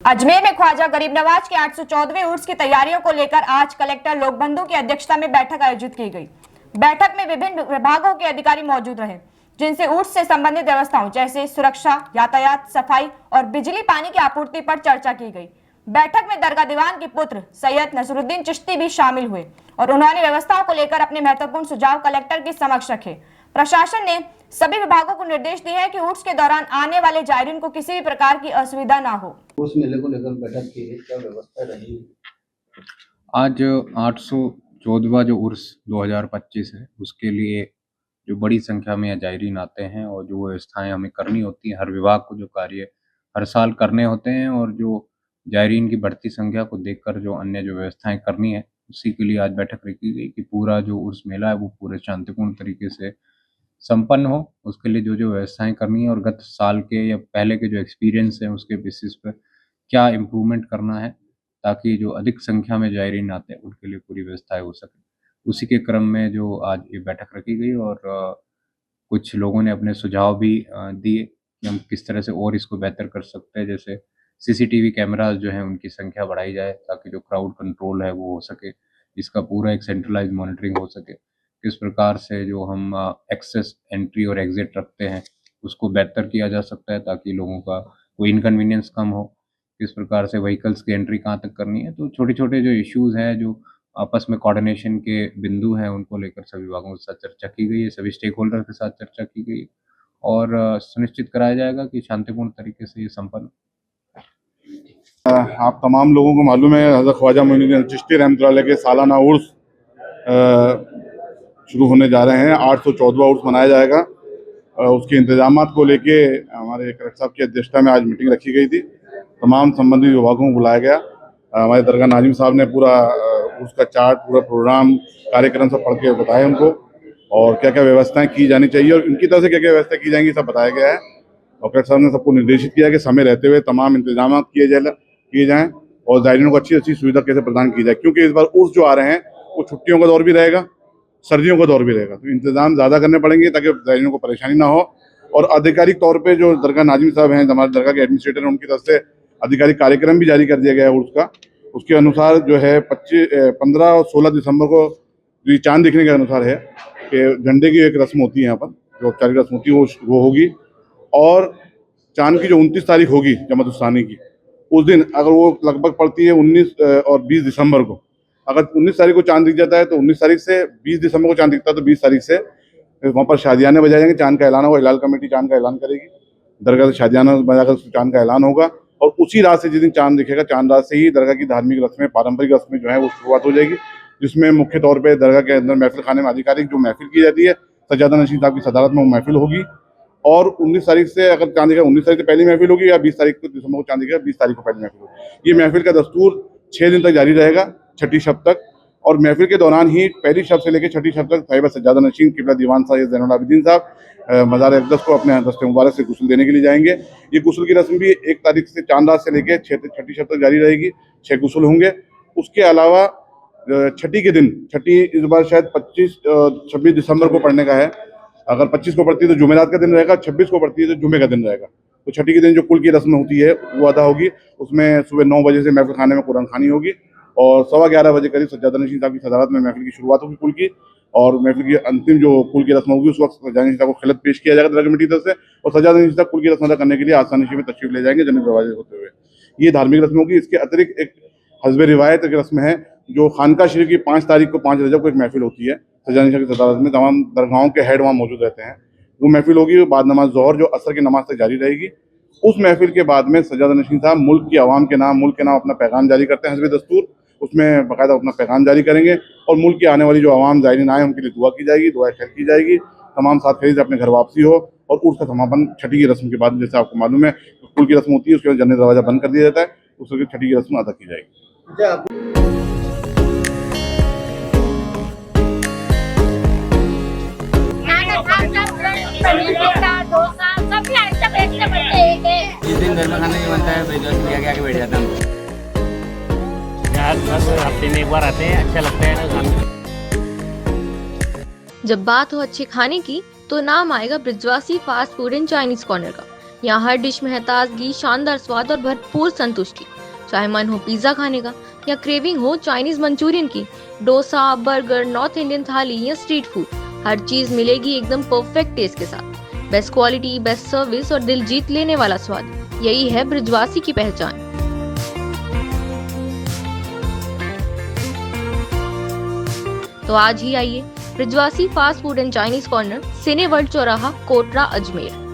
अजमेर में ख्वाजा गरीब नवाज के 814वें उर्स की तैयारियों को लेकर आज कलेक्टर लोकबंधु की अध्यक्षता में बैठक आयोजित की गई। बैठक में विभिन्न विभागों के अधिकारी मौजूद रहे, जिनसे उर्स से संबंधित व्यवस्थाओं जैसे सुरक्षा, यातायात, सफाई और बिजली पानी की आपूर्ति पर चर्चा की गई। बैठक में दरगाह दीवान के पुत्र सैयद नसरुद्दीन चिश्ती भी शामिल हुए और उन्होंने व्यवस्थाओं को लेकर अपने महत्वपूर्ण सुझाव कलेक्टर के समक्ष रखे। प्रशासन ने सभी विभागों को निर्देश दिए हैं कि उर्स के दौरान आने वाले जायरीन को किसी भी प्रकार की असुविधा ना हो। उर्स मेले को लेकर बैठक की है, क्या व्यवस्था रही? आज 814वां जो उर्स 2025 है, उसके लिए जो बड़ी संख्या में जायरीन आते हैं और जो व्यवस्थाएं हमें करनी होती हैं, हर विभाग को जो कार्य हर साल करने होते हैं और जो जायरीन की बढ़ती संख्या को देखकर जो अन्य जो व्यवस्थाएं करनी है, उसी के लिए आज बैठक रखी गई कि पूरा जो उर्स मेला है वो पूरे शांतिपूर्ण तरीके से संपन्न हो। उसके लिए जो जो व्यवस्थाएं करनी है और गत साल के या पहले के जो एक्सपीरियंस है उसके बेसिस पर क्या इम्प्रूवमेंट करना है, ताकि जो अधिक संख्या में जायरीन आते हैं उनके लिए पूरी व्यवस्थाएं हो सके। उसी के क्रम में जो आज ये बैठक रखी गई और कुछ लोगों ने अपने सुझाव भी दिए कि हम किस तरह से और इसको बेहतर कर सकते हैं। जैसे सीसीटीवी कैमरास जो हैं उनकी संख्या बढ़ाई जाए ताकि जो क्राउड कंट्रोल है वो हो सके, इसका पूरा एक सेंट्रलाइज मॉनिटरिंग हो सके। किस प्रकार से जो हम एक्सेस, एंट्री और एग्जिट रखते हैं उसको बेहतर किया जा सकता है ताकि लोगों का कोई इनकन्वीनियंस कम हो। किस प्रकार से व्हीकल्स की एंट्री कहाँ तक करनी है, तो छोटे-छोटे जो इश्यूज़ हैं, जो आपस में कोऑर्डिनेशन के बिंदु हैं, उनको लेकर सभी विभागों के साथ चर्चा की गई है, सभी स्टेक होल्डर के साथ चर्चा की गई है और सुनिश्चित कराया जाएगा कि शांतिपूर्ण तरीके से ये संपन्न। आप तमाम लोगों को मालूम है हज़रत ख्वाजा मोइनुद्दीन चिश्ती रहमतुल्लाह अलैह के सालाना उर्स शुरू होने जा रहे हैं। 814वां उर्स मनाया जाएगा। उसके इंतजामात को लेके हमारे कलेक्टर साहब की अध्यक्षता में आज मीटिंग रखी गई थी। तमाम संबंधित विभागों को बुलाया गया। हमारे दरगाह नाजिम साहब ने पूरा उसका चार्ट, पूरा प्रोग्राम, कार्यक्रम सब पढ़ के बताए उनको और क्या क्या व्यवस्थाएं की जानी चाहिए और उनकी तरफ से क्या क्या व्यवस्था की जाएंगी सब बताया गया है। और कलेक्टर साहब ने सबको निर्देशित किया कि समय रहते हुए तमाम इंतजाम किए जाएँ और जायरीनों को अच्छी अच्छी सुविधा कैसे प्रदान की जाए, क्योंकि इस बार उर्स जो आ रहे हैं वो छुट्टियों का दौर भी रहेगा, सर्दियों का दौर भी रहेगा, तो इंतजाम ज़्यादा करने पड़ेंगे ताकि जायरीनों को परेशानी ना हो। और आधिकारिक तौर पे जो दरगाह नाजिम साहब हैं, हमारे दरगाह के एडमिनिस्ट्रेटर हैं, उनकी तरफ से आधिकारिक कार्यक्रम भी जारी कर दिया गया है उर्स का। उसके अनुसार जो है 15 और 16 दिसंबर को जो ये चाँद देखने के अनुसार है कि झंडे की एक रस्म होती है यहाँ पर, जो औपचारिक रस्म होती है वो होगी। और चाँद की जो 29 तारीख होगी जमात-उस-सानी की, उस दिन अगर वो लगभग पड़ती है 19 और 20 दिसंबर को, अगर 19 तारीख को चाँद दिख जाता है तो 19 तारीख से 20 दिसंबर को चाँद दिखता है तो 20 तारीख से वहाँ पर शादियाने बजाए जाएंगे। चाँद का ऐलान होगा, हिलाल कमेटी चाँद का ऐलान करेगी, दरगाह से शादियाना बजाकर चाँद का ऐलान होगा और उसी रात से जिस दिन चाँद दिखेगा, चाँद रात से ही दरगाह की धार्मिक रस्में, पारंपरिक रस्में जो है वो शुरुआत हो जाएगी, जिसमें मुख्य तौर पर दरगाह के अंदर महफिल खाने में आधिकारिक जो महफिल की जाती है, सज्जादा नशीन साहब की सदारत में वो महफिल होगी। और 19 तारीख से अगर चाँद दिखेगा 19 तारीख से पहली महफिल होगी या 20 तारीख को दिसंबर को चाँद दिखेगा 20 तारीख को पहली महफिल होगी। ये महफिल का दस्तूर 6 दिन तक जारी रहेगा, छठी शब तक। और महफिल के दौरान ही पहली शब से लेकर छठी शब तक साहिब सज्जादा नशीन किबला दीवान साहिब ज़ैनुल आबिदीन साहब मज़ार अक़दस को अपने दस्ते मुबारक से गुस्ल देने के लिए जाएंगे। ये गुस्ल की रस्म भी 1 तारीख से चाँद रात से लेकर छठी शब तक जारी रहेगी, 6 गुस्ल होंगे। उसके अलावा छठी के दिन, छठी इस बार शायद 26 दिसंबर को पढ़ने का है। अगर 25 को पड़ती है तो जुमेरात का दिन रहेगा, 26 को पड़ती है तो जुमे का दिन रहेगा। तो छठी के दिन जो कुल की रस्म होती है वो अदा होगी। उसमें सुबह 9 बजे से महफिल खाने में कुरान खानी होगी और 11:15 बजे करीब सज्जादा नशीन साहब की सदारत में महफिल की शुरुआत होगी कुल की। और महफिल की अंतिम जो कुल की रस्म होगी उस वक्त सज्जादा नशीन साहब को खिलत पेश किया जाएगा दरगाह कमेटी की तरफ से और सज्जादा नशीन साहब कुल की रस्म अदा करने के लिए आसानी में तशरीफ ले जाएंगे जन्नत दरवाजे होते हुए। ये धार्मिक रस्म होगी। इसके अतिरिक्त एक हस्ब रिवायत एक रस्म है जो खानका शरीफ की 5 तारीख को 5 रजब को एक महफिल होती है सज्जादा नशीन की सदारत में, तमाम दरगाहों के हेड वहाँ मौजूद रहते हैं। वो महफिल होगी बाद नमाज ज़ोहर, जो असर की नमाज तक जारी रहेगी। उस महफिल के बाद में सज्जादा नशीन साहब मुल्क की आवाम के नाम, मुल्क के नाम अपना पैगाम जारी करते हैं हस्ब दस्तूर। उसमें बाकायदा अपना पैगाम जारी करेंगे और मुल्क की आने वाली जो आवाम ज़ायरीन आए उनके लिए दुआ की जाएगी, दुआ खैर की जाएगी, तमाम साथ खरीद अपने घर वापसी हो। और उर्स का समापन छठी की रस्म के बाद, जैसे आपको मालूम है कुल की रस्म होती है, उसके बाद जन्नत दरवाजा बंद कर दिया जाता है, उसके छठी की रस्म अदा की जाएगी। जिस दिन घर में खाना नहीं बनता है भैया के आगे बैठ जाता हूँ। हफ्ते में एक बार आते हैं, अच्छा लगता है ना खाना। जब बात हो अच्छे खाने की तो नाम आएगा Brijwasi fast food and Chinese corner का। यहाँ हर डिश में है ताजगी, शानदार स्वाद और भरपूर संतुष्टि। चाहे मन हो पिज्जा खाने का या क्रेविंग हो चाइनीज मंचूरियन की, डोसा, बर्गर, नॉर्थ इंडियन थाली या स्ट्रीट फूड, हर चीज मिलेगी एकदम परफेक्ट टेस्ट के साथ। बेस्ट क्वालिटी, बेस्ट सर्विस और दिल जीत लेने वाला स्वाद, यही है ब्रिजवासी की पहचान। तो आज ही आइए Brijwasi fast food and Chinese corner, cine world चौराहा, कोटरा, अजमेर।